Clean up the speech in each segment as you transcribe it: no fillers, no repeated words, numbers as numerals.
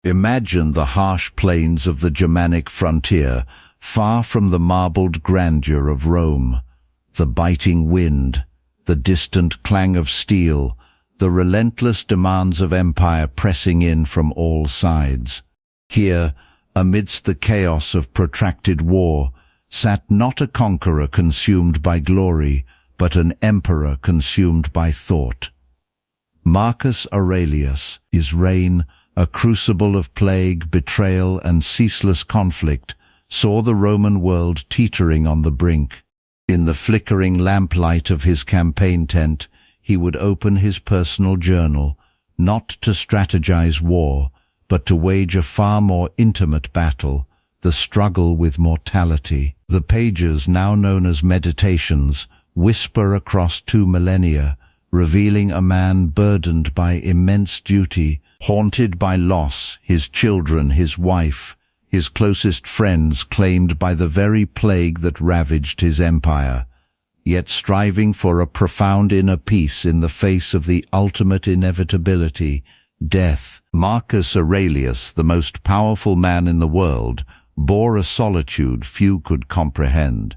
Imagine the harsh plains of the Germanic frontier, far from the marbled grandeur of Rome. The biting wind, the distant clang of steel, the relentless demands of empire pressing in from all sides. Here, amidst the chaos of protracted war, sat not a conqueror consumed by glory, but an emperor consumed by thought. Marcus Aurelius, his reign, a crucible of plague, betrayal, and ceaseless conflict, saw the Roman world teetering on the brink. In the flickering lamplight of his campaign tent, he would open his personal journal, not to strategize war, but to wage a far more intimate battle, the struggle with mortality. The pages, now known as Meditations, whisper across 2 millennia, revealing a man burdened by immense duty, haunted by loss, his children, his wife, his closest friends claimed by the very plague that ravaged his empire, yet striving for a profound inner peace in the face of the ultimate inevitability, death. Marcus Aurelius, the most powerful man in the world, bore a solitude few could comprehend.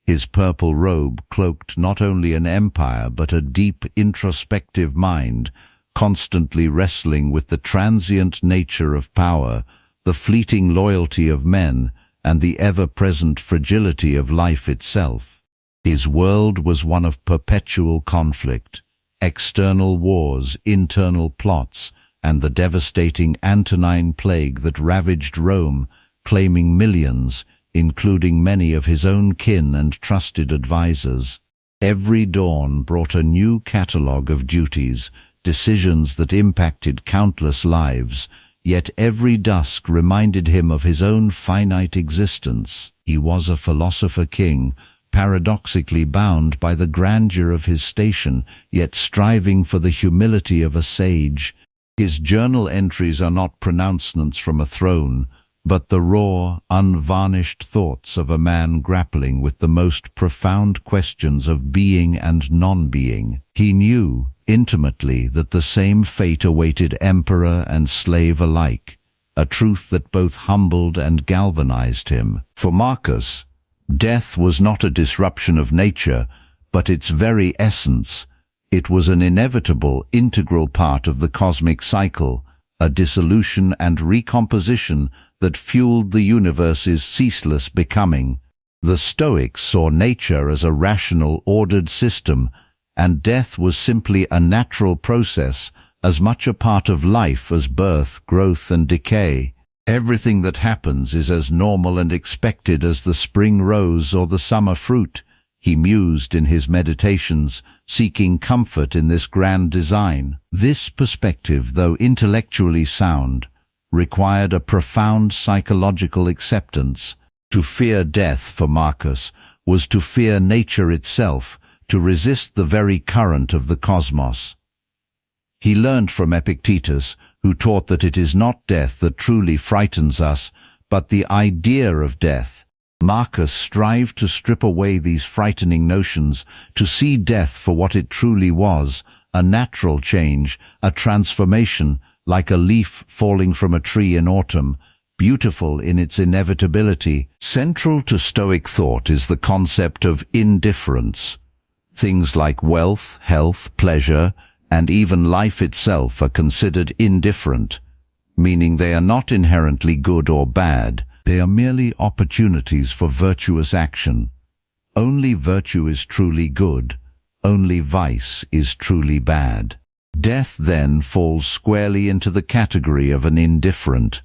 His purple robe cloaked not only an empire but a deep introspective mind, constantly wrestling with the transient nature of power, the fleeting loyalty of men, and the ever-present fragility of life itself. His world was one of perpetual conflict, external wars, internal plots, and the devastating Antonine plague that ravaged Rome, claiming millions, including many of his own kin and trusted advisers. Every dawn brought a new catalogue of duties, decisions that impacted countless lives, yet every dusk reminded him of his own finite existence. He was a philosopher king, paradoxically bound by the grandeur of his station, yet striving for the humility of a sage. His journal entries are not pronouncements from a throne, but the raw, unvarnished thoughts of a man grappling with the most profound questions of being and non-being. He knew, intimately, that the same fate awaited emperor and slave alike, a truth that both humbled and galvanized him. For Marcus, death was not a disruption of nature, but its very essence. It was an inevitable, integral part of the cosmic cycle, a dissolution and recomposition that fueled the universe's ceaseless becoming. The Stoics saw nature as a rational, ordered system, and death was simply a natural process, as much a part of life as birth, growth, and decay. Everything that happens is as normal and expected as the spring rose or the summer fruit, he mused in his meditations, seeking comfort in this grand design. This perspective, though intellectually sound, required a profound psychological acceptance. To fear death for Marcus was to fear nature itself, to resist the very current of the cosmos. He learned from Epictetus, who taught that it is not death that truly frightens us, but the idea of death. Marcus strived to strip away these frightening notions, to see death for what it truly was, a natural change, a transformation, like a leaf falling from a tree in autumn, beautiful in its inevitability. Central to Stoic thought is the concept of indifference. Things like wealth, health, pleasure, and even life itself are considered indifferent, meaning they are not inherently good or bad. They are merely opportunities for virtuous action. Only virtue is truly good, only vice is truly bad. Death then falls squarely into the category of an indifferent.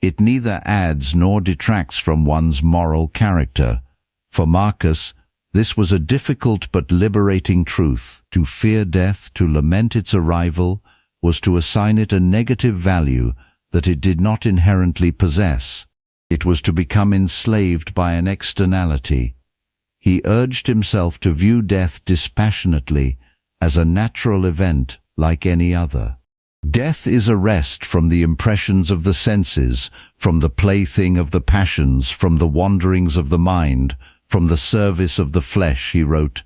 It neither adds nor detracts from one's moral character. For Marcus, this was a difficult but liberating truth. To fear death, to lament its arrival, was to assign it a negative value that it did not inherently possess. It was to become enslaved by an externality. He urged himself to view death dispassionately, as a natural event like any other. Death is a rest from the impressions of the senses, from the plaything of the passions, from the wanderings of the mind, from the service of the flesh, he wrote,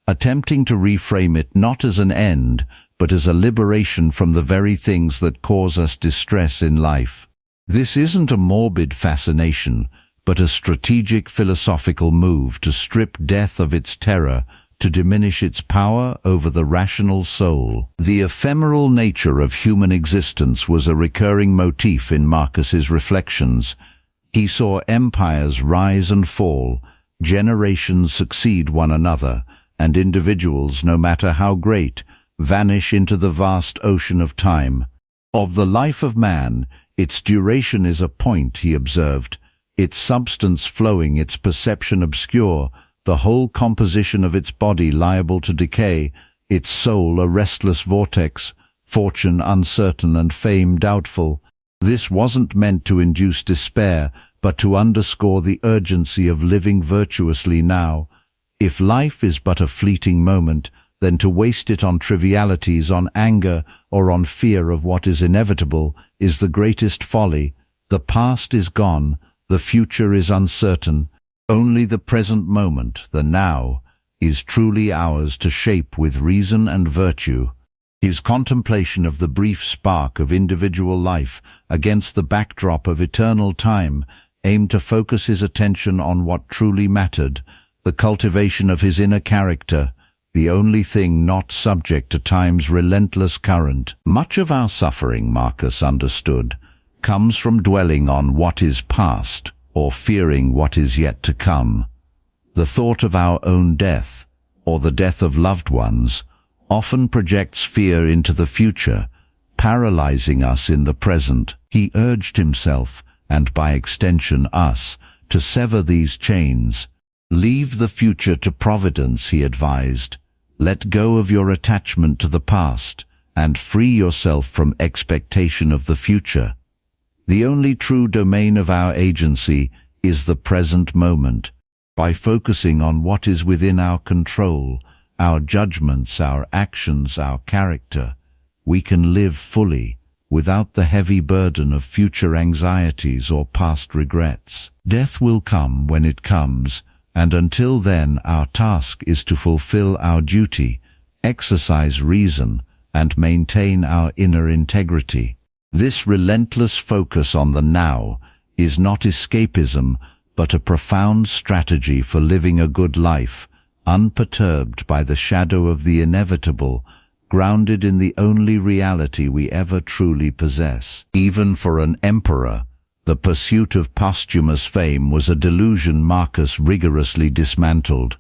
attempting to reframe it not as an end, but as a liberation from the very things that cause us distress in life. This isn't a morbid fascination, but a strategic philosophical move to strip death of its terror, to diminish its power over the rational soul. The ephemeral nature of human existence was a recurring motif in Marcus's reflections. He saw empires rise and fall, generations succeed one another, and individuals, no matter how great, vanish into the vast ocean of time. Of the life of man, its duration is a point, he observed, its substance flowing, its perception obscure, the whole composition of its body liable to decay, its soul a restless vortex, fortune uncertain and fame doubtful. This wasn't meant to induce despair, but to underscore the urgency of living virtuously now. If life is but a fleeting moment, then to waste it on trivialities, on anger, or on fear of what is inevitable, is the greatest folly. The past is gone, the future is uncertain. Only the present moment, the now, is truly ours to shape with reason and virtue. His contemplation of the brief spark of individual life against the backdrop of eternal time aimed to focus his attention on what truly mattered, the cultivation of his inner character, the only thing not subject to time's relentless current. Much of our suffering, Marcus understood, comes from dwelling on what is past or fearing what is yet to come. The thought of our own death, or the death of loved ones, often projects fear into the future, paralyzing us in the present. He urged himself, and by extension us, to sever these chains. Leave the future to Providence, he advised. Let go of your attachment to the past, and free yourself from expectation of the future. The only true domain of our agency is the present moment. By focusing on what is within our control, our judgments, our actions, our character, we can live fully, without the heavy burden of future anxieties or past regrets. Death will come when it comes, and until then our task is to fulfill our duty, exercise reason, and maintain our inner integrity. This relentless focus on the now is not escapism, but a profound strategy for living a good life, unperturbed by the shadow of the inevitable, grounded in the only reality we ever truly possess. Even for an emperor, the pursuit of posthumous fame was a delusion Marcus rigorously dismantled.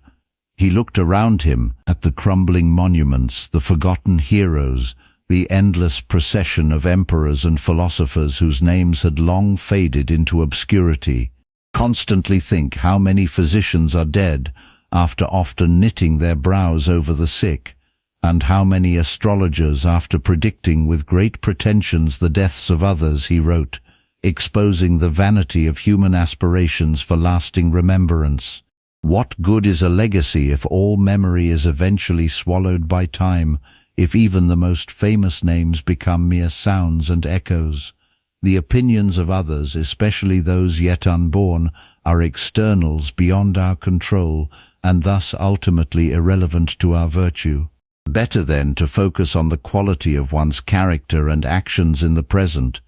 He looked around him at the crumbling monuments, the forgotten heroes, the endless procession of emperors and philosophers whose names had long faded into obscurity. Constantly think how many physicians are dead, after often knitting their brows over the sick, and how many astrologers after predicting with great pretensions the deaths of others, he wrote, exposing the vanity of human aspirations for lasting remembrance. What good is a legacy if all memory is eventually swallowed by time, if even the most famous names become mere sounds and echoes? The opinions of others, especially those yet unborn, are externals beyond our control, and thus ultimately irrelevant to our virtue. Better then to focus on the quality of one's character and actions in the present,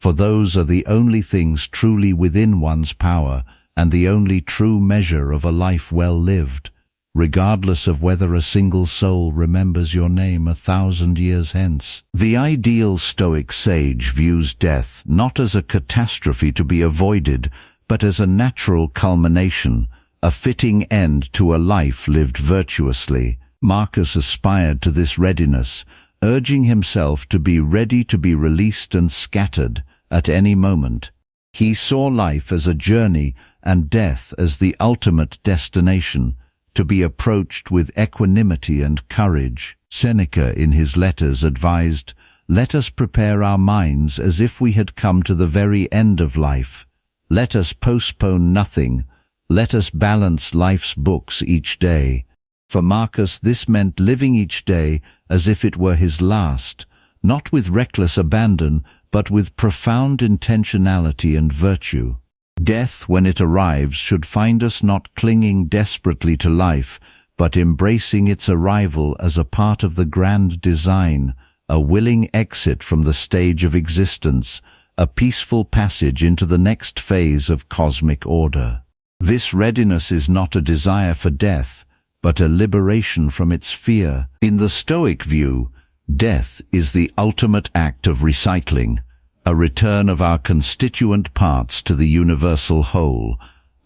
for those are the only things truly within one's power and the only true measure of a life well lived, regardless of whether a single soul remembers your name 1,000 years hence. The ideal Stoic sage views death not as a catastrophe to be avoided, but as a natural culmination, a fitting end to a life lived virtuously. Marcus aspired to this readiness, urging himself to be ready to be released and scattered at any moment. He saw life as a journey and death as the ultimate destination, to be approached with equanimity and courage. Seneca in his letters advised, "Let us prepare our minds as if we had come to the very end of life. Let us postpone nothing. Let us balance life's books each day." For Marcus, this meant living each day as if it were his last, not with reckless abandon, but with profound intentionality and virtue. Death, when it arrives, should find us not clinging desperately to life, but embracing its arrival as a part of the grand design, a willing exit from the stage of existence, a peaceful passage into the next phase of cosmic order. This readiness is not a desire for death, but a liberation from its fear. In the Stoic view, death is the ultimate act of recycling, a return of our constituent parts to the universal whole.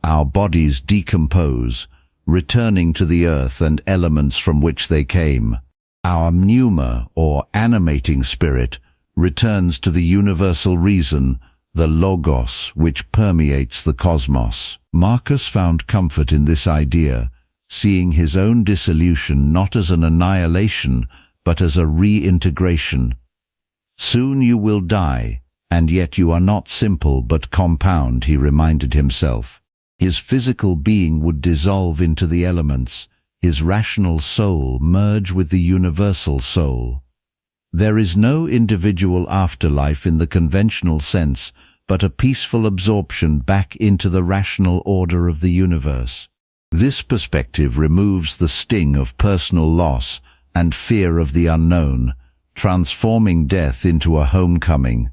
Our bodies decompose, returning to the earth and elements from which they came. Our pneuma, or animating spirit, returns to the universal reason, the logos, which permeates the cosmos. Marcus found comfort in this idea, seeing his own dissolution not as an annihilation, but as a reintegration. Soon you will die, and yet you are not simple but compound, he reminded himself. His physical being would dissolve into the elements, his rational soul merge with the universal soul. There is no individual afterlife in the conventional sense, but a peaceful absorption back into the rational order of the universe. This perspective removes the sting of personal loss and fear of the unknown, transforming death into a homecoming,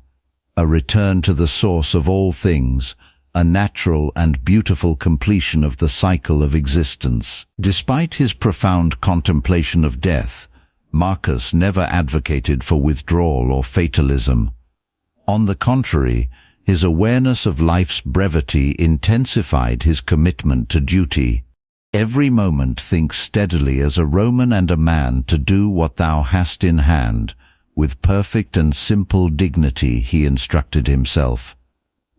a return to the source of all things, a natural and beautiful completion of the cycle of existence. Despite his profound contemplation of death, Marcus never advocated for withdrawal or fatalism. On the contrary, his awareness of life's brevity intensified his commitment to duty. Every moment think steadily as a Roman and a man to do what thou hast in hand, with perfect and simple dignity, he instructed himself.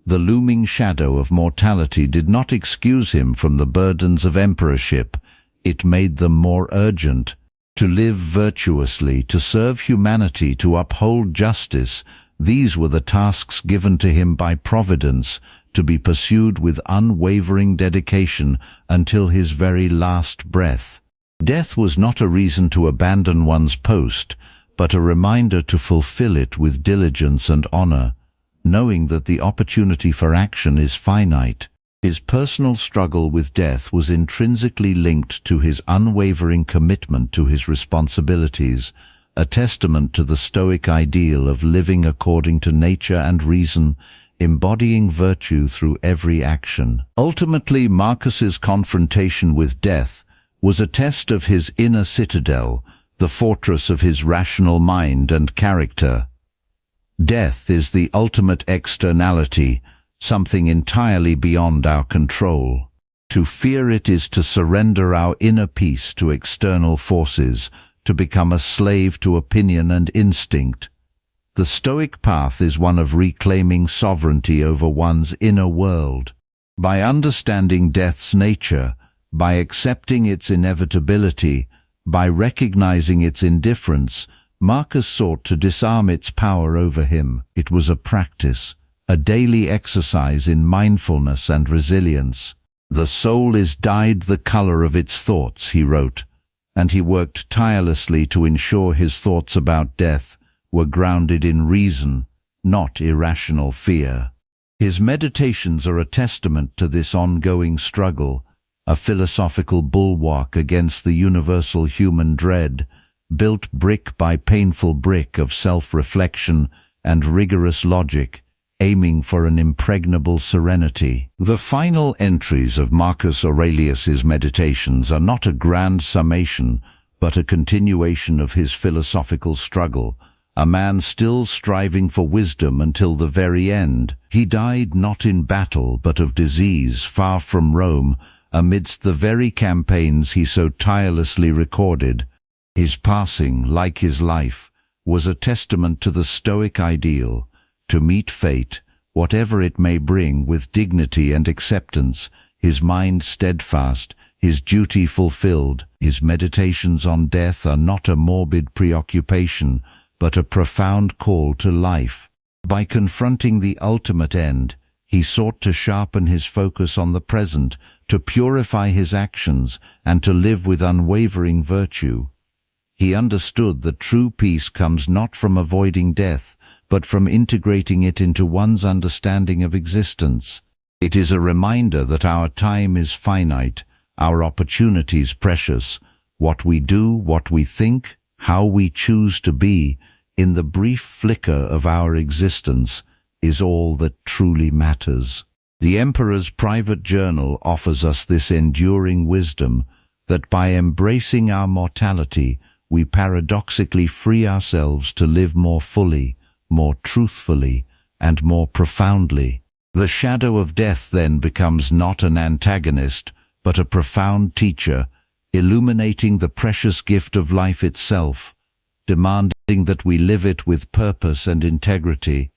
The looming shadow of mortality did not excuse him from the burdens of emperorship, it made them more urgent. To live virtuously, to serve humanity, to uphold justice, these were the tasks given to him by Providence, to be pursued with unwavering dedication until his very last breath. Death was not a reason to abandon one's post, but a reminder to fulfill it with diligence and honor, knowing that the opportunity for action is finite. His personal struggle with death was intrinsically linked to his unwavering commitment to his responsibilities, a testament to the Stoic ideal of living according to nature and reason, embodying virtue through every action. Ultimately, Marcus's confrontation with death was a test of his inner citadel, the fortress of his rational mind and character. Death is the ultimate externality, something entirely beyond our control. To fear it is to surrender our inner peace to external forces, to become a slave to opinion and instinct. The Stoic path is one of reclaiming sovereignty over one's inner world. By understanding death's nature, by accepting its inevitability, by recognizing its indifference, Marcus sought to disarm its power over him. It was a practice, a daily exercise in mindfulness and resilience. The soul is dyed the color of its thoughts, he wrote, and he worked tirelessly to ensure his thoughts about death were grounded in reason, not irrational fear. His meditations are a testament to this ongoing struggle, a philosophical bulwark against the universal human dread, built brick by painful brick of self-reflection and rigorous logic, aiming for an impregnable serenity. The final entries of Marcus Aurelius's Meditations are not a grand summation, but a continuation of his philosophical struggle, a man still striving for wisdom until the very end. He died not in battle, but of disease, far from Rome, amidst the very campaigns he so tirelessly recorded. His passing, like his life, was a testament to the Stoic ideal, to meet fate, whatever it may bring, with dignity and acceptance, his mind steadfast, his duty fulfilled. His meditations on death are not a morbid preoccupation, but a profound call to life. By confronting the ultimate end, he sought to sharpen his focus on the present, to purify his actions, and to live with unwavering virtue. He understood that true peace comes not from avoiding death, but from integrating it into one's understanding of existence. It is a reminder that our time is finite, our opportunities precious. What we do, what we think, how we choose to be, in the brief flicker of our existence, is all that truly matters. The Emperor's private journal offers us this enduring wisdom that by embracing our mortality, we paradoxically free ourselves to live more fully, more truthfully, and more profoundly. The shadow of death then becomes not an antagonist, but a profound teacher, illuminating the precious gift of life itself, demanding that we live it with purpose and integrity.